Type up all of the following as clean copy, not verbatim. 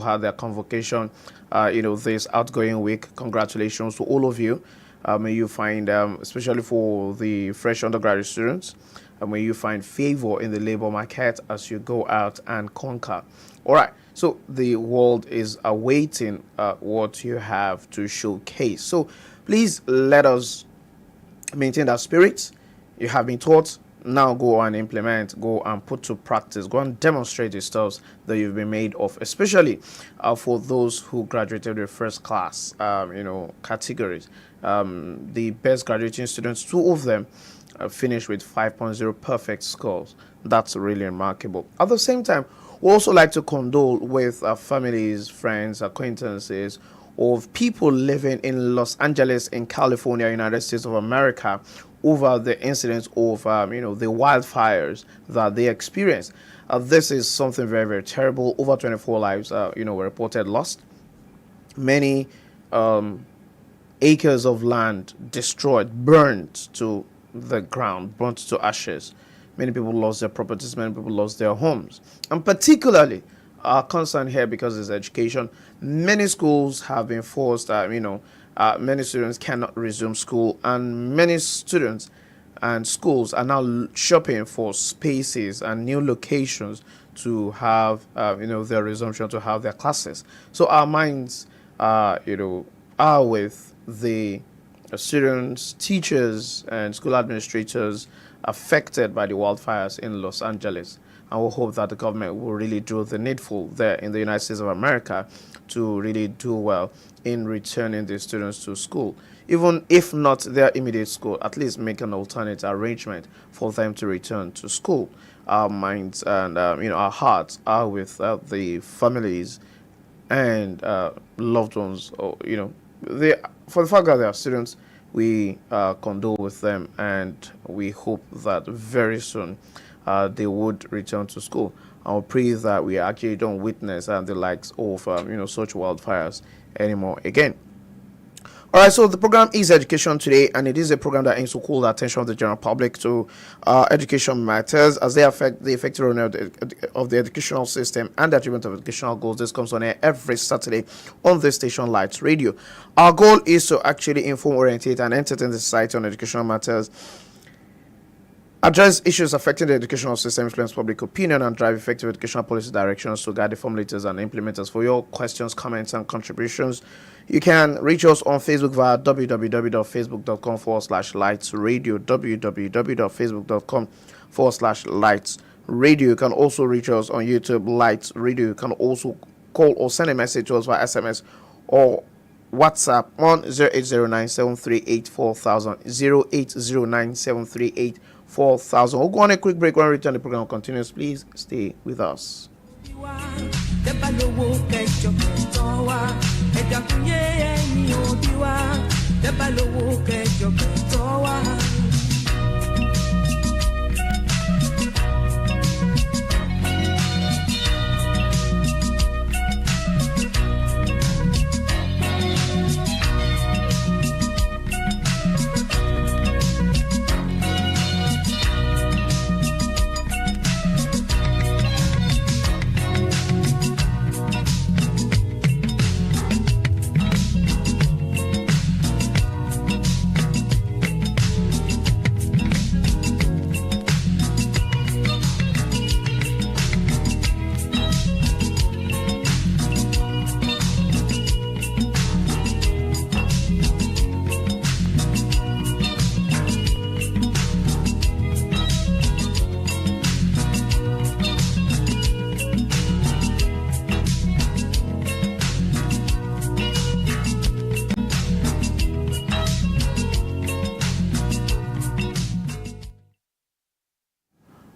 had their convocation, this outgoing week. Congratulations to all of you. May you find, especially for the fresh undergraduate students, may you find favor in the labor market as you go out and conquer. All right. So the world is awaiting what you have to showcase. So please let us maintain that spirit. You have been taught. Now go and implement, go and put to practice, go and demonstrate the stuff that you've been made of, especially for those who graduated with first class, categories. The best graduating students, two of them finished with 5.0 perfect scores. That's really remarkable. At the same time, we also like to condole with families, friends, acquaintances of people living in Los Angeles, in California, United States of America, over the incidents of the wildfires that they experienced. This is something very, very terrible. Over 24 lives were reported lost. Many acres of land destroyed, burned to the ground, burnt to ashes. Many people lost their properties, many people lost their homes. And particularly our concern here, because it's education, many schools have been forced, many students cannot resume school, and many students and schools are now shopping for spaces and new locations to have, their resumption, to have their classes. So our minds, are with the students, teachers, and school administrators affected by the wildfires in Los Angeles. And we hope that the government will really do the needful there in the United States of America to really do well in returning the students to school. Even if not their immediate school, at least make an alternate arrangement for them to return to school. Our minds and our hearts are with the families and loved ones. For the fact that they are students, we condole with them, and we hope that very soon they would return to school. I'll pray that we actually don't witness the likes of such wildfires anymore again. All right, so the program is Education Today, and it is a program that aims to call the attention of the general public to education matters as they affect the effective role of the educational system and the achievement of educational goals. This comes on air every Saturday on this station, Lights Radio. Our goal is to actually inform, orientate, and entertain the society on educational matters, address issues affecting the educational system, influence public opinion, and drive effective educational policy directions to guide the formulators and implementers. For your questions, comments, and contributions, you can reach us on Facebook via www.facebook.com/lightsradio, www.facebook.com/lightsradio. You can also reach us on YouTube, Lights Radio. You can also call or send a message to us via SMS or WhatsApp on 0809-738-4000, 0809-738-4000. We'll go on a quick break. When we return, the program continues. Please stay with us.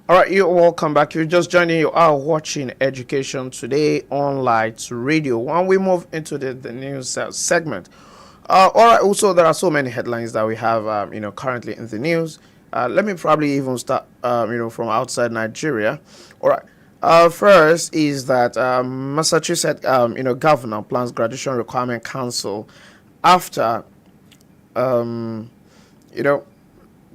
All right, you're welcome back. You're just joining, you are watching Education Today on Lights Radio. When we move into the news segment, all right, also there are so many headlines that we have, currently in the news. Let me probably even start, from outside Nigeria. All right. First is that Massachusetts, governor plans graduation requirement council after,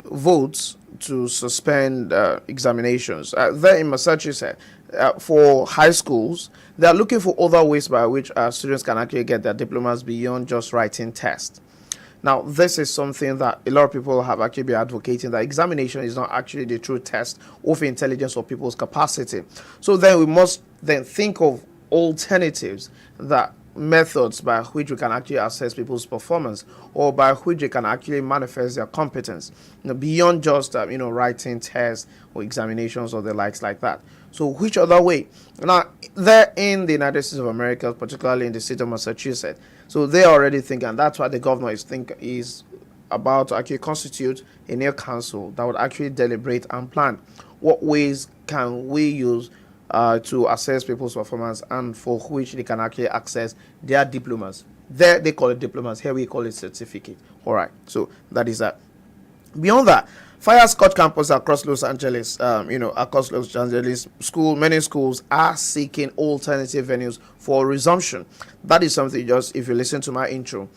votes to suspend examinations. There in Massachusetts, for high schools, they are looking for other ways by which students can actually get their diplomas beyond just writing tests. Now, this is something that a lot of people have actually been advocating, that examination is not actually the true test of intelligence or people's capacity. So then we must then think of alternatives, that methods by which we can actually assess people's performance, or by which they can actually manifest their competence, beyond just writing tests or examinations or the likes like that. So which other way? Now, there in the United States of America, particularly in the state of Massachusetts, so they're already thinking, and that's why the governor is about to actually constitute a new council that would actually deliberate and plan what ways can we use to assess people's performance, and for which they can actually access their diplomas. There they call it diplomas, here we call it certificate. All right, so that is that. Beyond that, fire scorched campus across Los Angeles, across Los Angeles many schools are seeking alternative venues for resumption. That is something, just if you listen to my intro,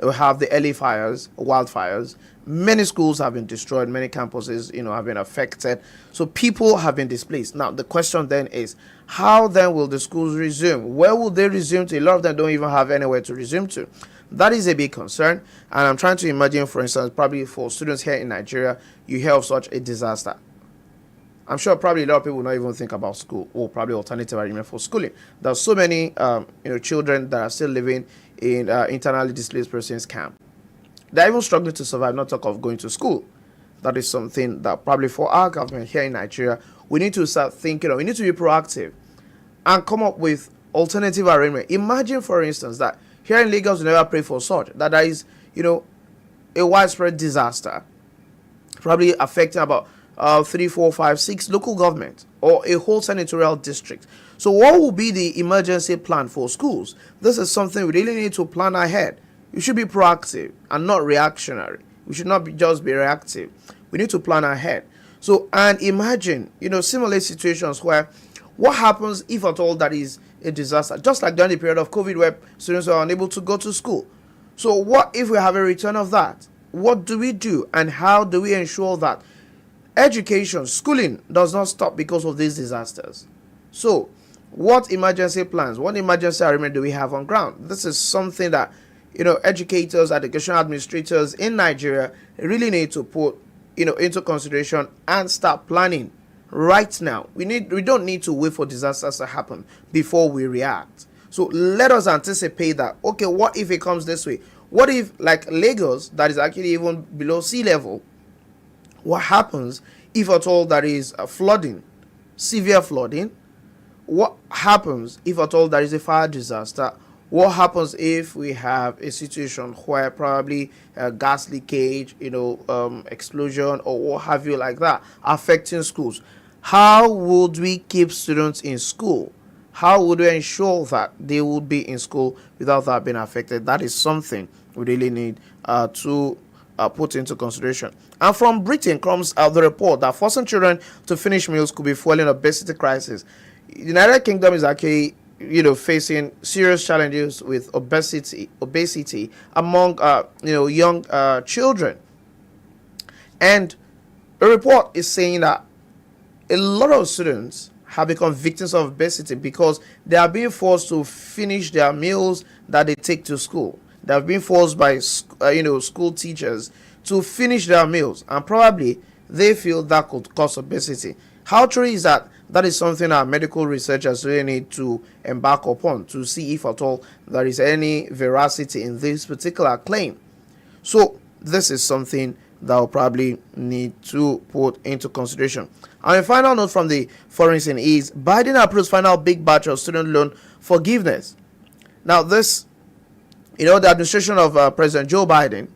we have the LA fires, wildfires. Many schools have been destroyed, many campuses, have been affected. So people have been displaced. Now, the question then is, how then will the schools resume? Where will they resume to? A lot of them don't even have anywhere to resume to. That is a big concern. And I'm trying to imagine, for instance, probably for students here in Nigeria, you hear of such a disaster. I'm sure probably a lot of people will not even think about school, or probably alternative arrangement for schooling. There are so many children that are still living in internally displaced persons camp. They're even struggling to survive, not talk of going to school. That is something that probably for our government here in Nigeria, we need to start thinking of. We need to be proactive and come up with alternative arrangement. Imagine, for instance, that here in Lagos, we never pray for such, that there is, a widespread disaster, probably affecting about 3, 4, 5, 6 local governments or a whole senatorial district. So what will be the emergency plan for schools? This is something we really need to plan ahead. We should be proactive and not reactionary. We should not just be reactive. We need to plan ahead. So, and imagine, simulate situations where what happens if at all that is a disaster, just like during the period of COVID where students were unable to go to school. So what if we have a return of that? What do we do, and how do we ensure that education, schooling does not stop because of these disasters? So what emergency plans, what emergency arrangement do we have on ground? This is something that educators, education administrators in Nigeria really need to put into consideration and start planning right now. We don't need to wait for disasters to happen before we react. So let us anticipate that, okay, what if it comes this way? What if, like Lagos, that is actually even below sea level, what happens if at all there is a flooding, severe flooding? What happens if at all there is a fire disaster? What happens if we have a situation where probably a gas leakage, explosion or what have you like that, affecting schools? How would we keep students in school? How would we ensure that they would be in school without that being affected? That is something we really need to put into consideration. And from Britain comes the report that forcing children to finish meals could be fueling obesity crisis. The United Kingdom is actually facing serious challenges with obesity among young children. And a report is saying that a lot of students have become victims of obesity because they are being forced to finish their meals that they take to school. They have been forced by school teachers to finish their meals, and probably they feel that could cause obesity. How true is that? That is something our medical researchers really need to embark upon to see if at all there is any veracity in this particular claim. So this is something that will probably need to put into consideration. And a final note from the foreign scene is Biden approves final big batch of student loan forgiveness. Now this, the administration of President Joe Biden,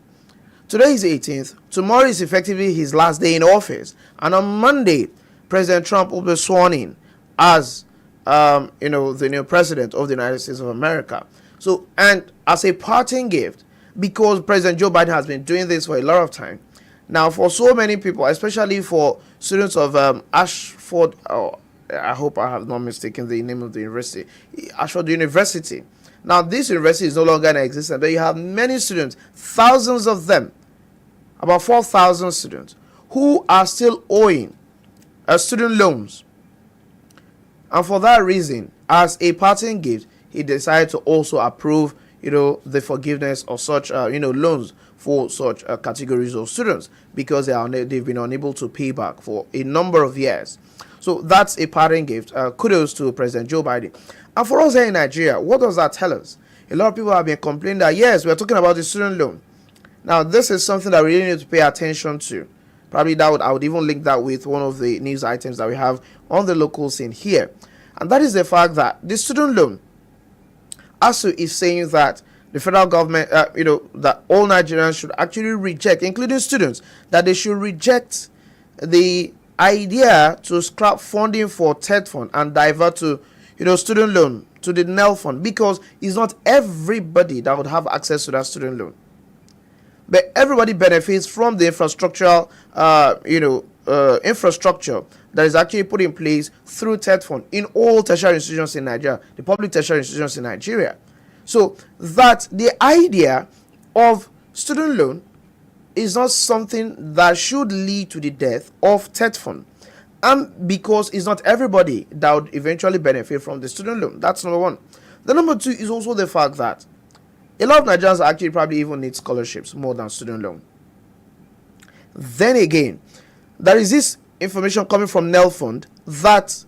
today is 18th, tomorrow is effectively his last day in office, and on Monday, President Trump will be sworn in as, the new president of the United States of America. So, and as a parting gift, because President Joe Biden has been doing this for a lot of time, now for so many people, especially for students of Ashford, I hope I have not mistaken the name of the university, Ashford University. Now, this university is no longer in existence, but you have many students, thousands of them, about 4,000 students, who are still owing student loans. And for that reason, as a parting gift, he decided to also approve, the forgiveness of such, loans for such categories of students, because they've been unable to pay back for a number of years. So that's a parting gift. Kudos to President Joe Biden. And for us here in Nigeria, what does that tell us? A lot of people have been complaining that, yes, we're talking about the student loan. Now, this is something that we really need to pay attention to. Probably I would even link that with one of the news items that we have on the local scene here. And that is the fact that the student loan, ASU is saying that the federal government, that all Nigerians should actually reject, including students, that they should reject the idea to scrap funding for TED fund and divert to, student loan, to the NEL fund, because it's not everybody that would have access to that student loan. But everybody benefits from the infrastructure that is actually put in place through TED fund in all tertiary institutions in Nigeria, the public tertiary institutions in Nigeria. So that the idea of student loan is not something that should lead to the death of TED fund. And because it's not everybody that would eventually benefit from the student loan. That's number one. The number two is also the fact that a lot of Nigerians actually probably even need scholarships more than student loan. Then again, there is this information coming from NEL fund that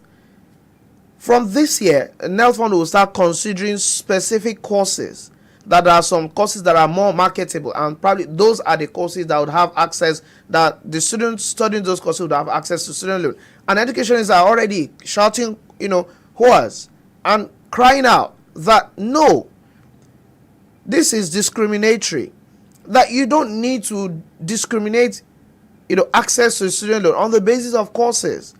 from this year, NEL fund will start considering specific courses. That there are some courses that are more marketable, and probably those are the courses that would have access, that the students studying those courses would have access to student loan. And educationists are already shouting, hoarse and crying out that no, this is discriminatory, that you don't need to discriminate, access to student loan on the basis of courses.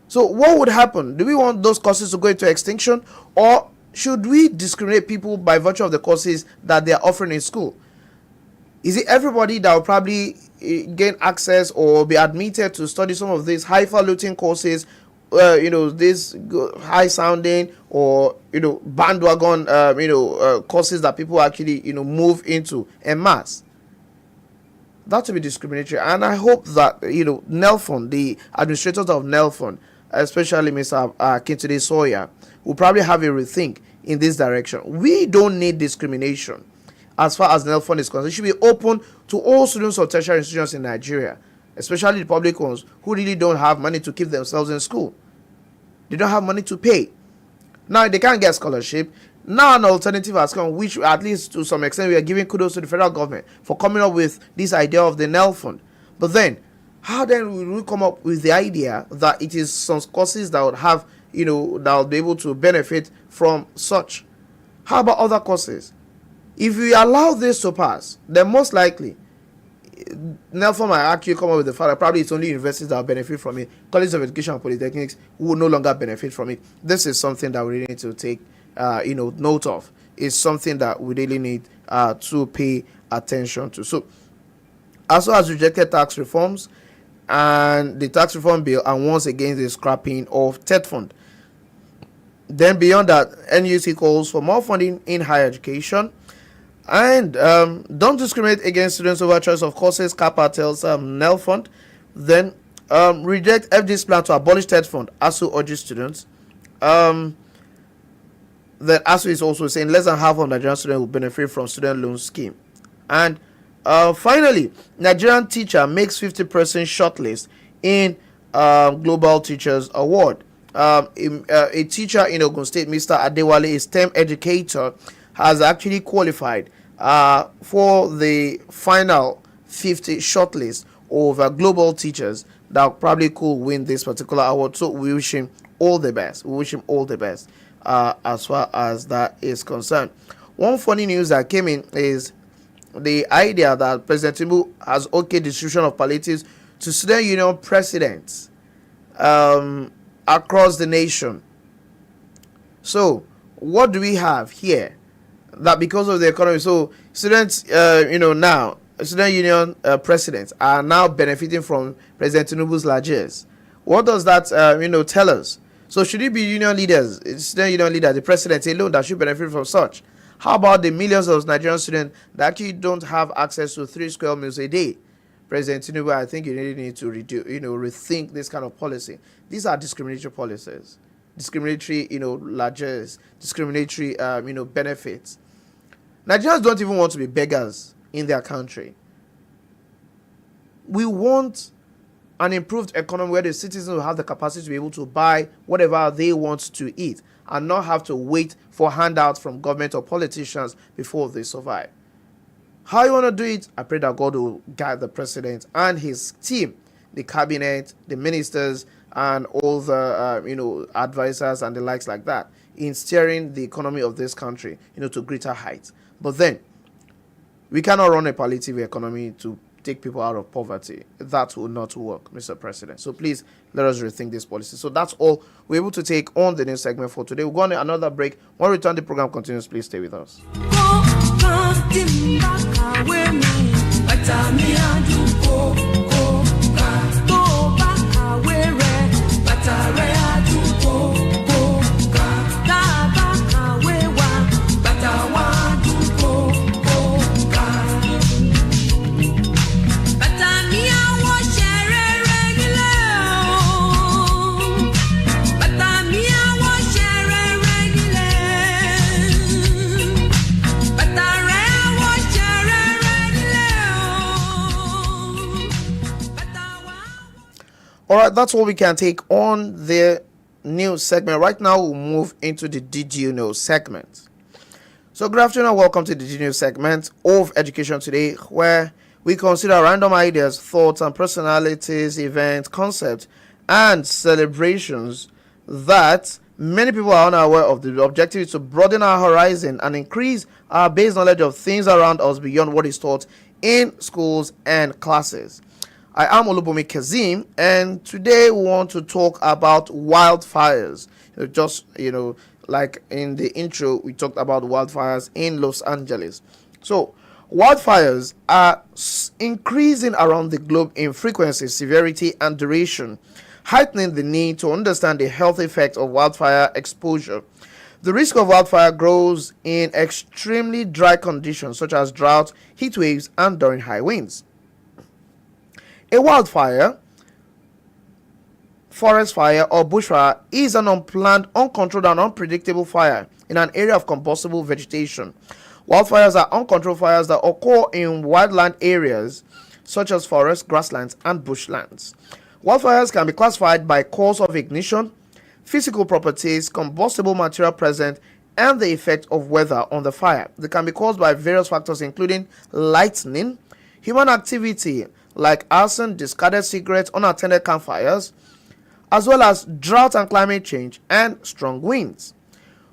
So what would happen? Do we want those courses to go into extinction, or should we discriminate people by virtue of the courses that they are offering in school? Is it everybody that will probably gain access or be admitted to study some of these highfalutin courses, this high sounding or bandwagon courses that people actually move into en masse? That would be discriminatory. And I hope that NEL fund, the administrators of NEL fund, especially Mr. Kintude Sawyer, will probably have a rethink in this direction. We don't need discrimination as far as NEL fund is concerned. It should be open to all students of tertiary institutions in Nigeria, especially the public ones who really don't have money to keep themselves in school. They don't have money to pay. Now they can't get scholarship. Now an alternative has come, which at least to some extent we are giving kudos to the federal government for coming up with this idea of the NEL fund. But then, how then will we come up with the idea that it is some courses that would have, that will be able to benefit from such? How about other courses? If we allow this to pass, then most likely NEL fund might actually come up with the fact that probably it's only universities that will benefit from it. Colleges of Education and Polytechnics will no longer benefit from it. This is something that we really need to take note of. It's something that we really need to pay attention to. So, ASU has rejected tax reforms and the tax reform bill, and once again the scrapping of TED fund. Then beyond that, NUC calls for more funding in higher education, and don't discriminate against students over choice of courses. CAPA tells NEL fund. Then reject FD's plan to abolish TED fund. ASU urges students. Then ASU is also saying less than half of Nigerian students will benefit from student loan scheme. And finally, Nigerian teacher makes 50% shortlist in Global Teachers Award. A teacher in Ogun State, Mr. Adewale, a STEM educator, has actually qualified for the final 50 shortlist of global teachers that probably could win this particular award. So we wish him all the best. We wish him all the best as far as that is concerned. One funny news that came in is the idea that President Tinubu has okayed distribution of palliatives to student union presidents across the nation. So what do we have here? That because of the economy, so students, now student union presidents are now benefiting from President Tinubu's largesse. What does that, tell us? So should it be union leaders, student union leaders, the president alone that should benefit from such? How about the millions of Nigerian students that actually don't have access to 3 square meals a day? President Tinubu, I think you really need to rethink this kind of policy. These are discriminatory policies. discriminatory, largesse, discriminatory, benefits. Nigerians don't even want to be beggars in their country. We want an improved economy where the citizens will have the capacity to be able to buy whatever they want to eat and not have to wait for handouts from government or politicians before they survive. How you want to do it? I pray that God will guide the president and his team, the cabinet, the ministers, and all the advisors and the likes like that in steering the economy of this country, to greater heights. But then we cannot run a palliative economy to take people out of poverty. That will not work, Mr. President. So please let us rethink this policy. So that's all we're able to take on the news segment for today. We'll go on another break. When we return, the program continues. Please stay with us. All right, that's all we can take on the news segment. Right now, we'll move into the Did You Know segment. So good afternoon and welcome to the Did You Know segment of Education Today, where we consider random ideas, thoughts, and personalities, events, concepts, and celebrations that many people are unaware of. The objective is to broaden our horizon and increase our base knowledge of things around us beyond what is taught in schools and classes. I am OLUBUNMI KAZEEM, and today we want to talk about wildfires. Like in the intro, we talked about wildfires in Los Angeles. So, wildfires are increasing around the globe in frequency, severity, and duration, heightening the need to understand the health effects of wildfire exposure. The risk of wildfire grows in extremely dry conditions such as drought, heat waves, and during high winds. A wildfire, forest fire, or bushfire is an unplanned, uncontrolled, and unpredictable fire in an area of combustible vegetation. Wildfires are uncontrolled fires that occur in wildland areas such as forests, grasslands, and bushlands. Wildfires can be classified by cause of ignition, physical properties, combustible material present, and the effect of weather on the fire. They can be caused by various factors including lightning, human activity like arson, discarded cigarettes, unattended campfires, as well as drought and climate change and strong winds.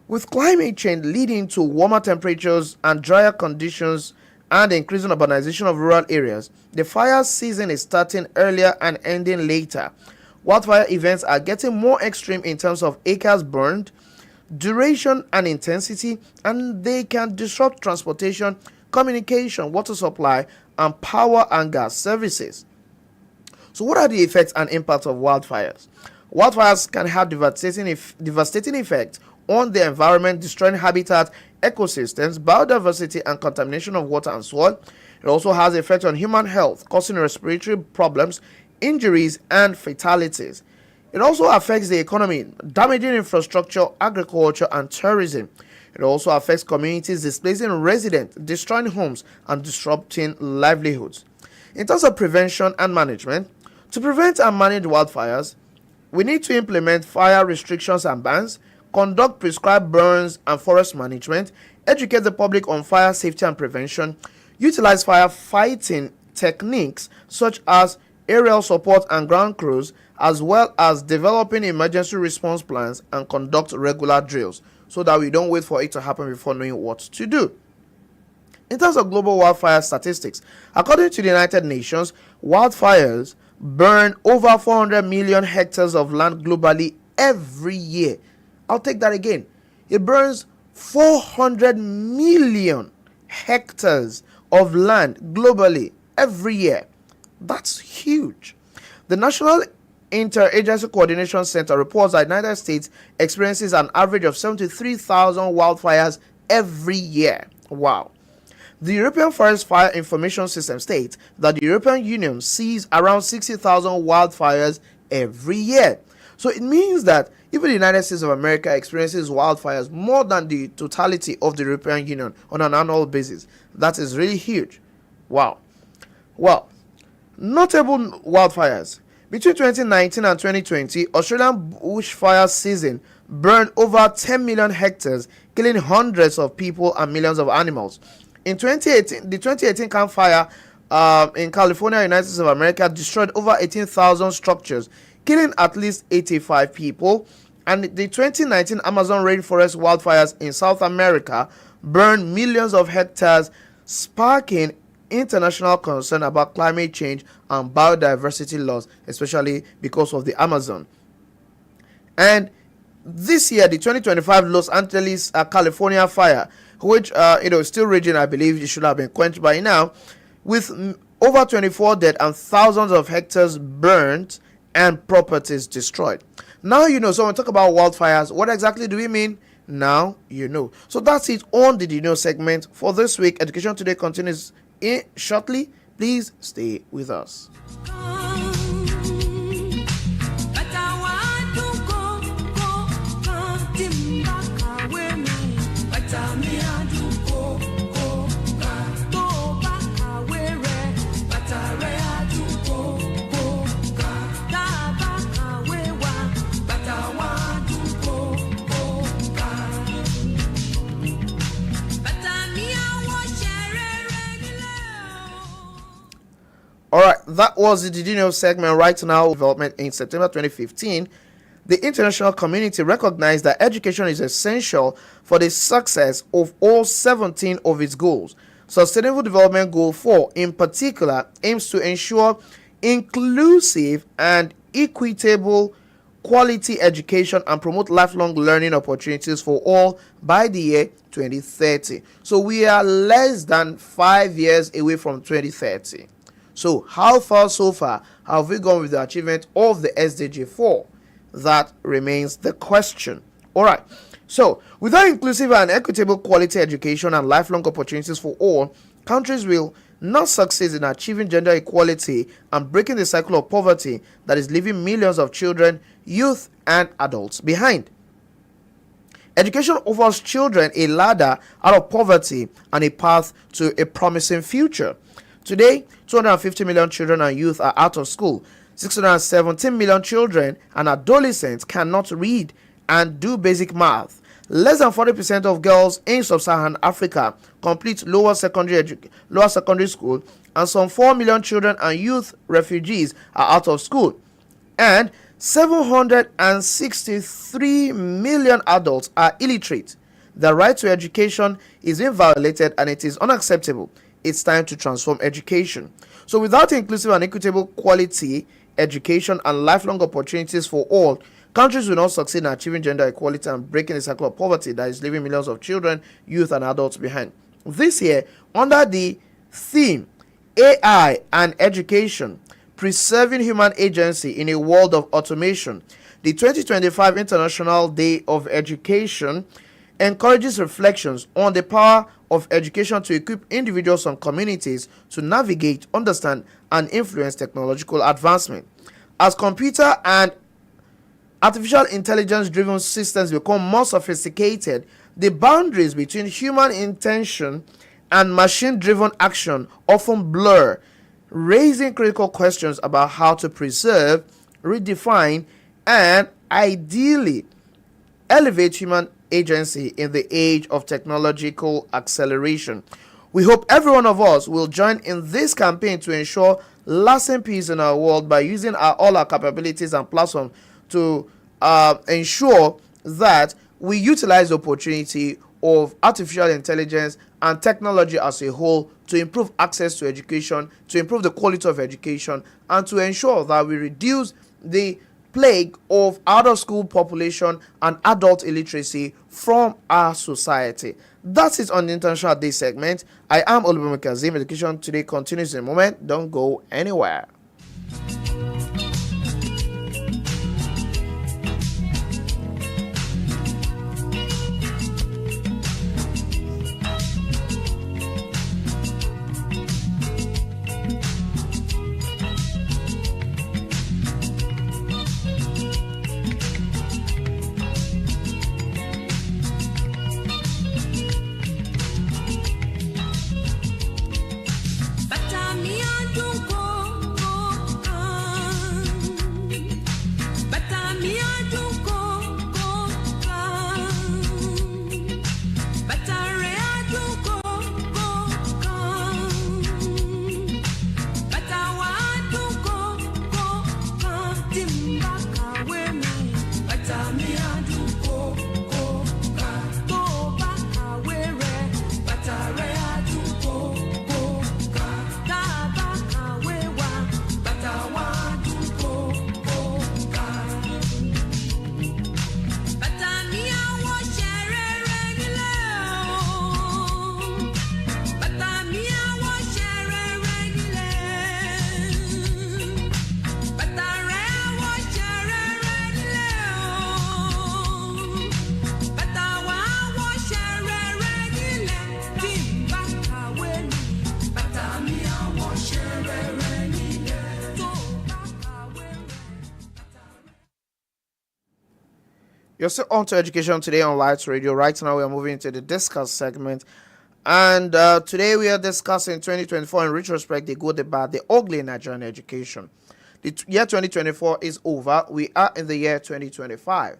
With climate change leading to warmer temperatures and drier conditions and increasing urbanization of rural areas, the fire season is starting earlier and ending later. Wildfire events are getting more extreme in terms of acres burned, duration, and intensity, and they can disrupt transportation, communication, water supply, and power and gas services. So what are the effects and impacts of wildfires? Wildfires can have devastating effects on the environment, destroying habitat, ecosystems, biodiversity, and contamination of water and soil. It also has effects on human health, causing respiratory problems, injuries, and fatalities. It also affects the economy, damaging infrastructure, agriculture, and tourism. It also affects communities, displacing residents, destroying homes, and disrupting livelihoods. In terms of prevention and management, to prevent and manage wildfires, we need to implement fire restrictions and bans, conduct prescribed burns and forest management, educate the public on fire safety and prevention, utilize fire fighting techniques such as aerial support and ground crews, as well as developing emergency response plans and conduct regular drills, so that we don't wait for it to happen before knowing what to do. In terms of global wildfire statistics, according to the United Nations, wildfires burn over 400 million hectares of land globally every year. I'll take that again. It burns 400 million hectares of land globally every year. That's huge. The National Interagency Coordination Center reports that the United States experiences an average of 73,000 wildfires every year. Wow. The European Forest Fire Information System states that the European Union sees around 60,000 wildfires every year. So it means that even the United States of America experiences wildfires more than the totality of the European Union on an annual basis. That is really huge. Wow. Well, notable wildfires. Between 2019 and 2020, Australian bushfire season burned over 10 million hectares, killing hundreds of people and millions of animals. In 2018, the 2018 Camp Fire in California, United States of America, destroyed over 18,000 structures, killing at least 85 people. And the 2019 Amazon rainforest wildfires in South America burned millions of hectares, sparking international concern about climate change and biodiversity loss, especially because of the Amazon. And this year, the 2025 Los Angeles, California fire, which is still raging, I believe it should have been quenched by now, with over 24 dead and thousands of hectares burned and properties destroyed. Now you know. So when we talk about wildfires, what exactly do we mean? Now you know. So that's it on the Did You Know segment for this week. Education Today continues shortly. Please stay with us. Alright, that was the Did You Know segment. Right now, development in September 2015, the international community recognized that education is essential for the success of all 17 of its goals. Sustainable Development Goal 4, in particular, aims to ensure inclusive and equitable quality education and promote lifelong learning opportunities for all by the year 2030. So we are less than 5 years away from 2030. So how far so far have we gone with the achievement of the SDG 4? That remains the question. Alright, so without inclusive and equitable quality education and lifelong opportunities for all, countries will not succeed in achieving gender equality and breaking the cycle of poverty that is leaving millions of children, youth, and adults behind. Education offers children a ladder out of poverty and a path to a promising future. Today, 250 million children and youth are out of school. 617 million children and adolescents cannot read and do basic math. Less than 40% of girls in sub-Saharan Africa complete lower secondary school, and some 4 million children and youth refugees are out of school. And 763 million adults are illiterate. The right to education is being violated and it is unacceptable. It's time to transform education. So without inclusive and equitable quality education and lifelong opportunities for all, countries will not succeed in achieving gender equality and breaking the cycle of poverty that is leaving millions of children, youth, and adults behind. This year, under the theme AI and Education, Preserving Human Agency in a World of Automation, the 2025 International Day of Education encourages reflections on the power of education to equip individuals and communities to navigate, understand, and influence technological advancement. As computer and artificial intelligence-driven systems become more sophisticated, the boundaries between human intention and machine-driven action often blur, raising critical questions about how to preserve, redefine, and ideally elevate human agency in the age of technological acceleration. We hope every one of us will join in this campaign to ensure lasting peace in our world by using all our capabilities and platforms to ensure that we utilize the opportunity of artificial intelligence and technology as a whole to improve access to education, to improve the quality of education, and to ensure that we reduce the plague of out-of-school population and adult illiteracy from our society. That's it on the International Day segment. I am OLUBUNMI KAZEEM. Education Today continues in a moment. Don't go anywhere. You're still on to Education Today on Lights Radio. Right now, we are moving into the discuss segment. And today, we are discussing 2024 in retrospect, the good, the bad, the ugly in Nigerian education. The year 2024 is over. We are in the year 2025.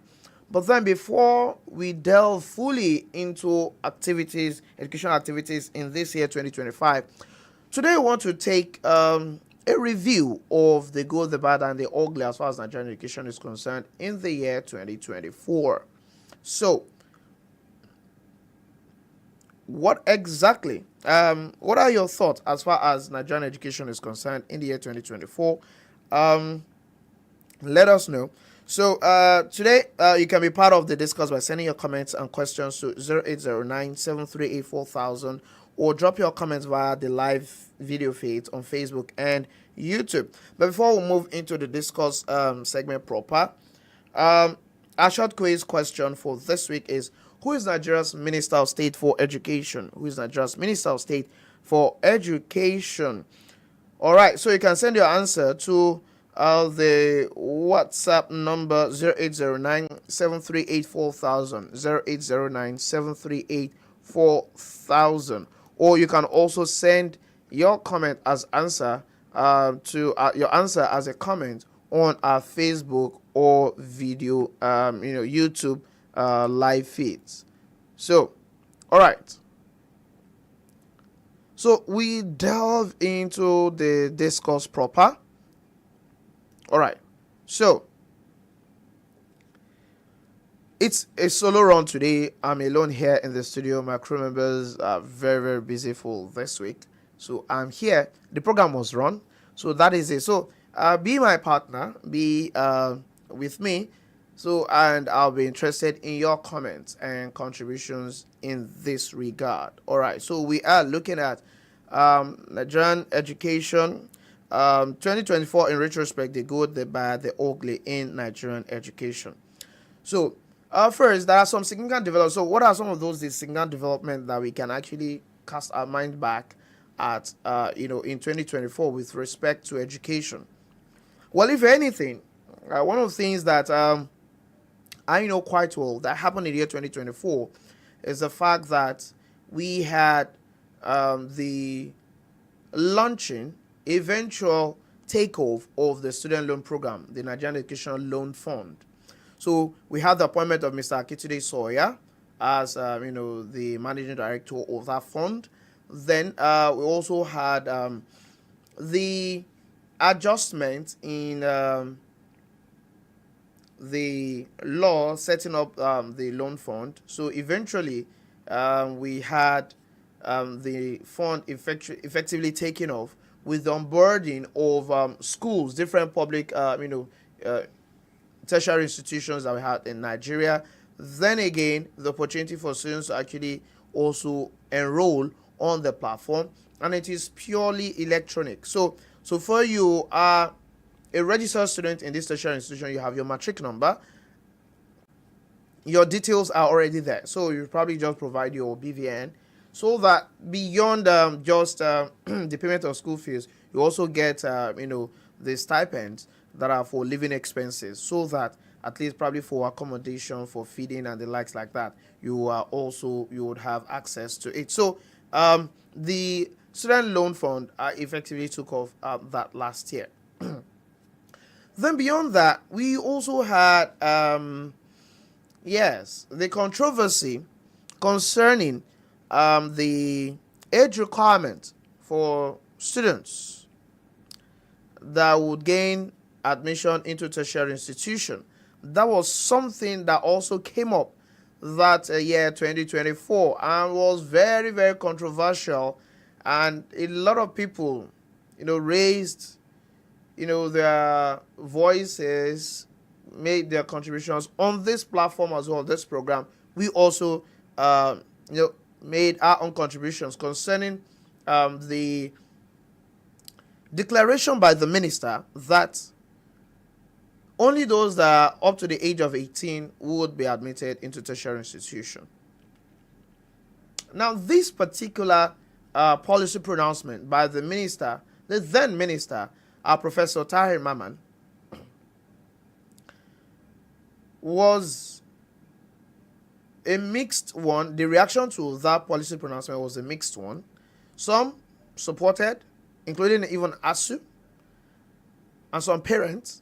But then, before we delve fully into activities, educational activities in this year 2025, today we want to take a review of the good, the bad, and the ugly as far as Nigerian education is concerned in the year 2024. So, what exactly, what are your thoughts as far as Nigerian education is concerned in the year 2024? Let us know. So, today, you can be part of the discourse by sending your comments and questions to 0809-738-4000 or drop your comments via the live video feed on Facebook and YouTube. But before we move into the discourse segment proper, our short quiz question for this week is, who is Nigeria's Minister of State for Education? Who is Nigeria's Minister of State for Education? All right, so you can send your answer to the WhatsApp number 0809-738-4000, 0809-738-4000. Or you can also send your comment as answer to your answer as a comment on our Facebook or video, YouTube live feeds. So, all right. So we delve into the discourse proper. All right. So it's a solo run today. I'm alone here in the studio. My crew members are very, very busy for this week. So I'm here. The program was run. So that is it. So be my partner. Be with me. So, and I'll be interested in your comments and contributions in this regard. All right. So we are looking at Nigerian education 2024 in retrospect, the good, the bad, the ugly in Nigerian education. So, first, there are some significant developments. So, what are some of those significant developments that we can actually cast our mind back at, in 2024 with respect to education? Well, if anything, one of the things that I know quite well that happened in the year 2024 is the fact that we had the launching, eventual takeoff of the student loan program, the Nigerian Education Loan Fund. So we had the appointment of Mr. Akitude Sawyer as the managing director of that fund. Then we also had the adjustment in the law setting up the loan fund. So eventually we had the fund effectively taken off with the onboarding of schools, different public tertiary institutions that we had in Nigeria. Then again, the opportunity for students to actually also enroll on the platform, and it is purely electronic. So for you are a registered student in this tertiary institution, you have your matric number, your details are already there. So you probably just provide your BVN, so that beyond just the payment of school fees, you also get the stipends that are for living expenses, so that at least probably for accommodation, for feeding and the likes like that, you would have access to it. So the student loan fund effectively took off that last year. Then beyond that, we also had the controversy concerning the age requirement for students that would gain admission into tertiary institution. That was something that also came up that year 2024 and was very, very controversial, and a lot of people raised their voices, made their contributions on this platform as well, this program. We also made our own contributions concerning the declaration by the minister that only those that are up to the age of 18 would be admitted into tertiary institution. Now, this particular policy pronouncement by the minister, the then minister, Professor Tahir Maman, was a mixed one. The reaction to that policy pronouncement was a mixed one. Some supported, including even ASU and some parents,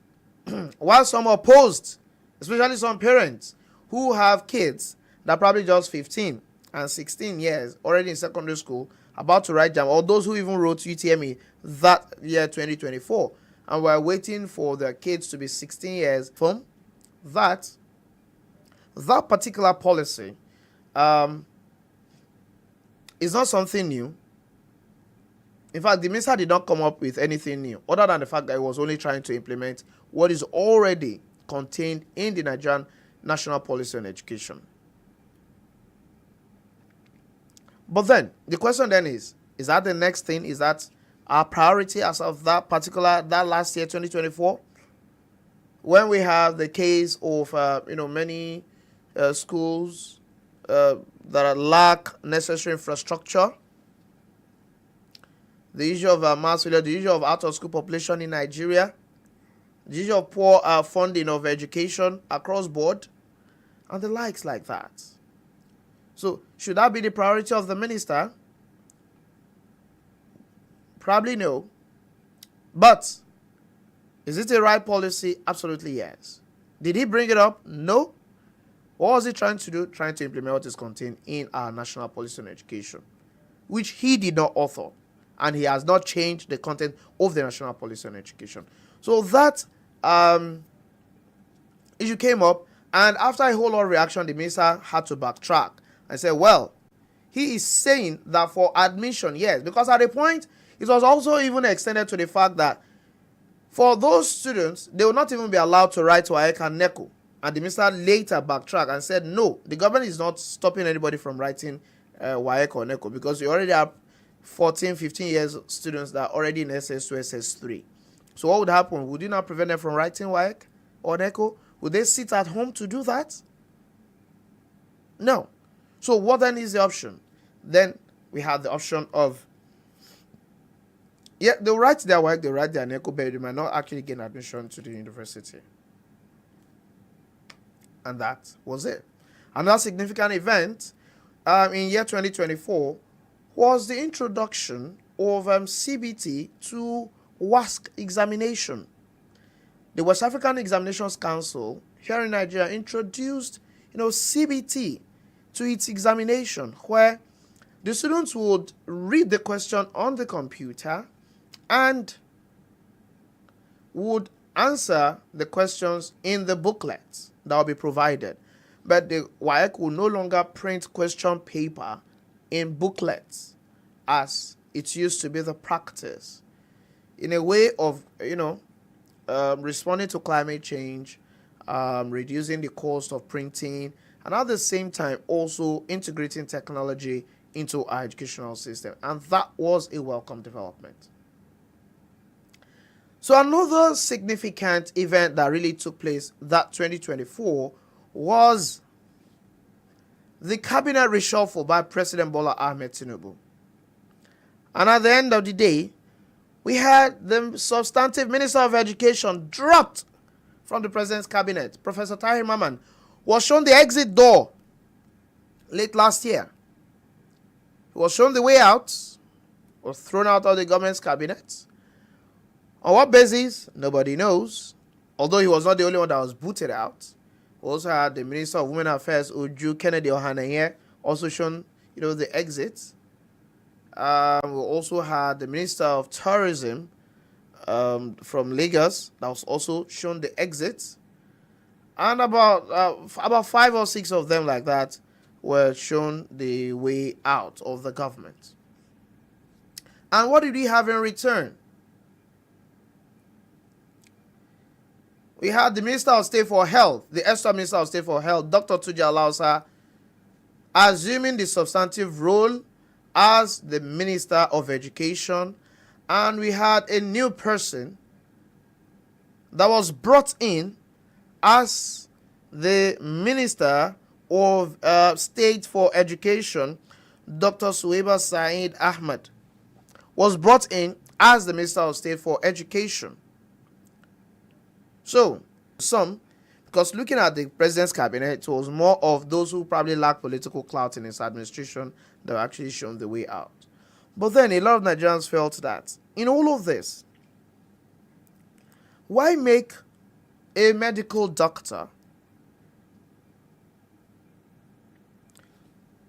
while some opposed, especially some parents who have kids that are probably just 15 and 16 years already in secondary school, about to write JAMB, or those who even wrote UTME that year 2024 and were waiting for their kids to be 16 years from that particular policy is not something new. In fact, the minister did not come up with anything new other than the fact that he was only trying to implement what is already contained in the Nigerian National Policy on Education. But then, the question then is that the next thing? Is that our priority as of that last year, 2024? When we have the case of, many schools that lack necessary infrastructure, the issue of mass failure, the issue of out-of-school population in Nigeria, the issue of poor funding of education across board, and the likes like that. So, should that be the priority of the minister? Probably no. But, is it a right policy? Absolutely yes. Did he bring it up? No. What was he trying to do? Trying to implement what is contained in our National Policy on Education, which he did not author. And he has not changed the content of the National Policy on Education. So that issue came up, and after a whole lot of reaction, the minister had to backtrack and say, well, he is saying that for admission, yes, because at a point, it was also even extended to the fact that for those students, they will not even be allowed to write WAEC and NECO. And the minister later backtracked and said, no, the government is not stopping anybody from writing WAEC or NECO, because you already have 14, 15 years students that are already in SS2, SS3. So what would happen? Would you not prevent them from writing WAEC or NECO? Would they sit at home to do that? No. So what then is the option? Then we have the option of, yeah, they'll write their WAEC, they'll write their NECO, but they might not actually gain admission to the university. And that was it. Another significant event in year 2024 was the introduction of CBT to WASC examination. The West African Examinations Council here in Nigeria introduced, CBT to its examination, where the students would read the question on the computer and would answer the questions in the booklets that will be provided. But the WAEC will no longer print question paper in booklets as it used to be the practice, in a way of, responding to climate change, reducing the cost of printing, and at the same time also integrating technology into our educational system. And that was a welcome development. So another significant event that really took place that 2024 was the cabinet reshuffle by President Bola Ahmed Tinubu. And at the end of the day, we had the substantive Minister of Education dropped from the President's cabinet. Professor Tahir Maman was shown the exit door late last year. He was shown the way out, was thrown out of the government's cabinet. On what basis? Nobody knows. Although he was not the only one that was booted out. We also had the Minister of Women Affairs, Uju Kennedy Ohaneye, also shown, the exit. We also had the Minister of Tourism from Lagos that was also shown the exit. And about 5 or 6 of them like that were shown the way out of the government. And what did we have in return? We had the Minister of State for Health, the extra Minister of State for Health, Dr. Tuji Alausa, assuming the substantive role as the Minister of Education. And we had a new person that was brought in as the Minister of State for Education. Dr. Suwaiba Saeed Ahmed was brought in as the Minister of State for Education. So, some Because looking at the president's cabinet, it was more of those who probably lack political clout in his administration that were actually shown the way out. But then a lot of Nigerians felt that in all of this, why make a medical doctor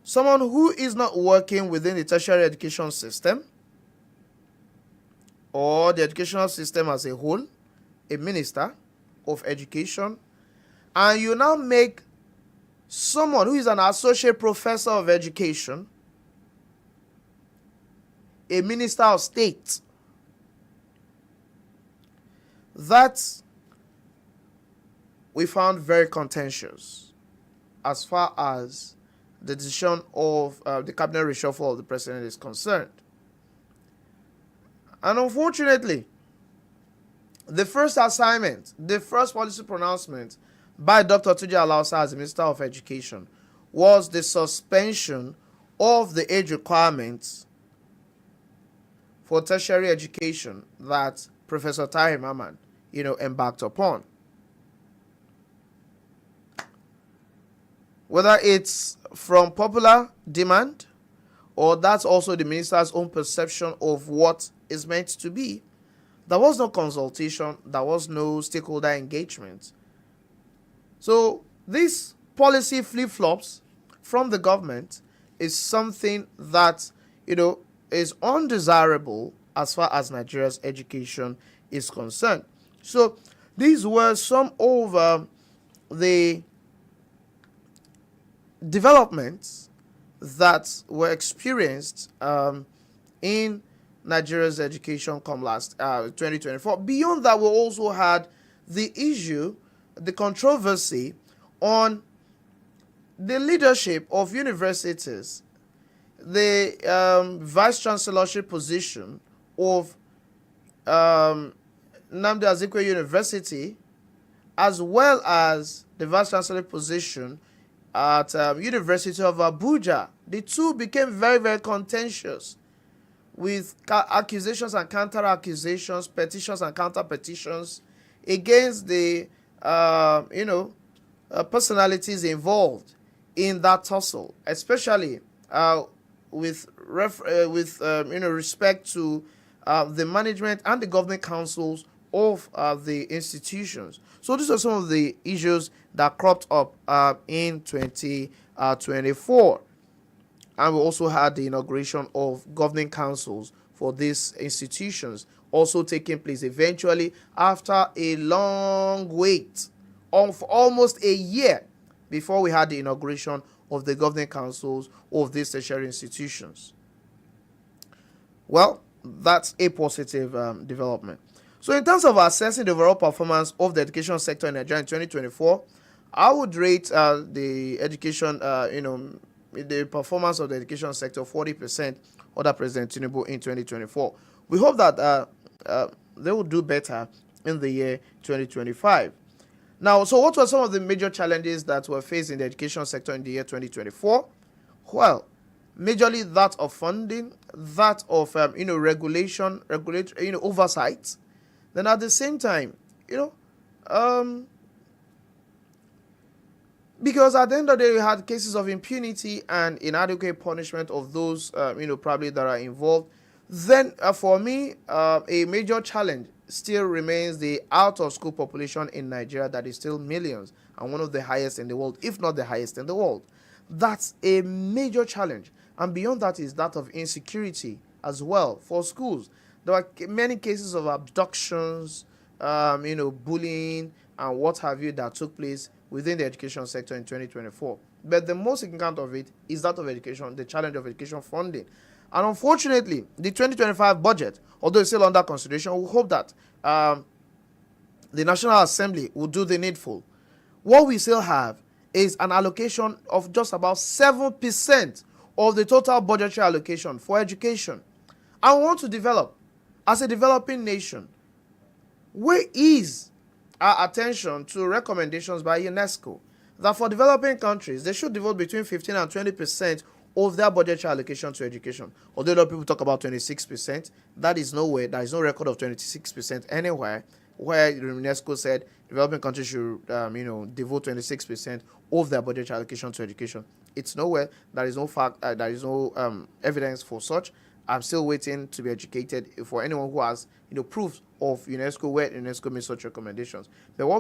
someone who is not working within the tertiary education system or the educational system as a whole, a minister of education, and you now make someone who is an associate professor of education a minister of state? That we found very contentious as far as the decision of the cabinet reshuffle of the president is concerned. And unfortunately, the first assignment, the first policy pronouncement by Dr. Tuji Alausa as Minister of Education was the suspension of the age requirements for tertiary education that Professor Tahir Mamman, embarked upon. Whether it's from popular demand or that's also the minister's own perception of what is meant to be, there was no consultation, there was no stakeholder engagement. So these policy flip-flops from the government is something that, is undesirable as far as Nigeria's education is concerned. So these were some of the developments that were experienced in Nigeria's education come last 2024. Beyond that, we also had the issue, the controversy on the leadership of universities, the vice chancellorship position of Nnamdi Azikiwe University, as well as the vice chancellor position at University of Abuja. The two became very, very contentious, with accusations and counter-accusations, petitions and counter-petitions against the personalities involved in that tussle, especially with respect to the management and the governing councils of the institutions. So these are some of the issues that cropped up in 2024. And we also had the inauguration of governing councils for these institutions, also taking place eventually after a long wait of almost a year before we had the inauguration of the governing councils of these tertiary institutions. Well, that's a positive development. So in terms of assessing the overall performance of the education sector in Nigeria in 2024, I would rate the education, the performance of the education sector 40% under President Tinubu in 2024. We hope that they will do better in the year 2025. Now, so what were some of the major challenges that were faced in the education sector in the year 2024? Well, majorly that of funding, that of regulation, oversight. Then at the same time, because at the end of the day, we had cases of impunity and inadequate punishment of those, probably that are involved. Then, for me, a major challenge still remains the out-of-school population in Nigeria that is still millions and one of the highest in the world, if not the highest in the world. That's a major challenge. And beyond that is that of insecurity as well for schools. There are many cases of abductions, bullying, and what have you that took place within the education sector in 2024. But the most significant of it is that of education, the challenge of education funding. And unfortunately, the 2025 budget, although it's still under consideration, we hope that the National Assembly will do the needful. What we still have is an allocation of just about 7% of the total budgetary allocation for education. And we want to develop, as a developing nation, where is our attention to recommendations by UNESCO that for developing countries, they should devote between 15 and 20% of their budgetary allocation to education. Although a lot of people talk about 26%, that is nowhere. There is no record of 26% anywhere where UNESCO said developing countries should, devote 26% of their budget allocation to education. It's nowhere. There is no fact. There is no evidence for such. I'm still waiting to be educated for anyone who has, proof of UNESCO where UNESCO made such recommendations. But what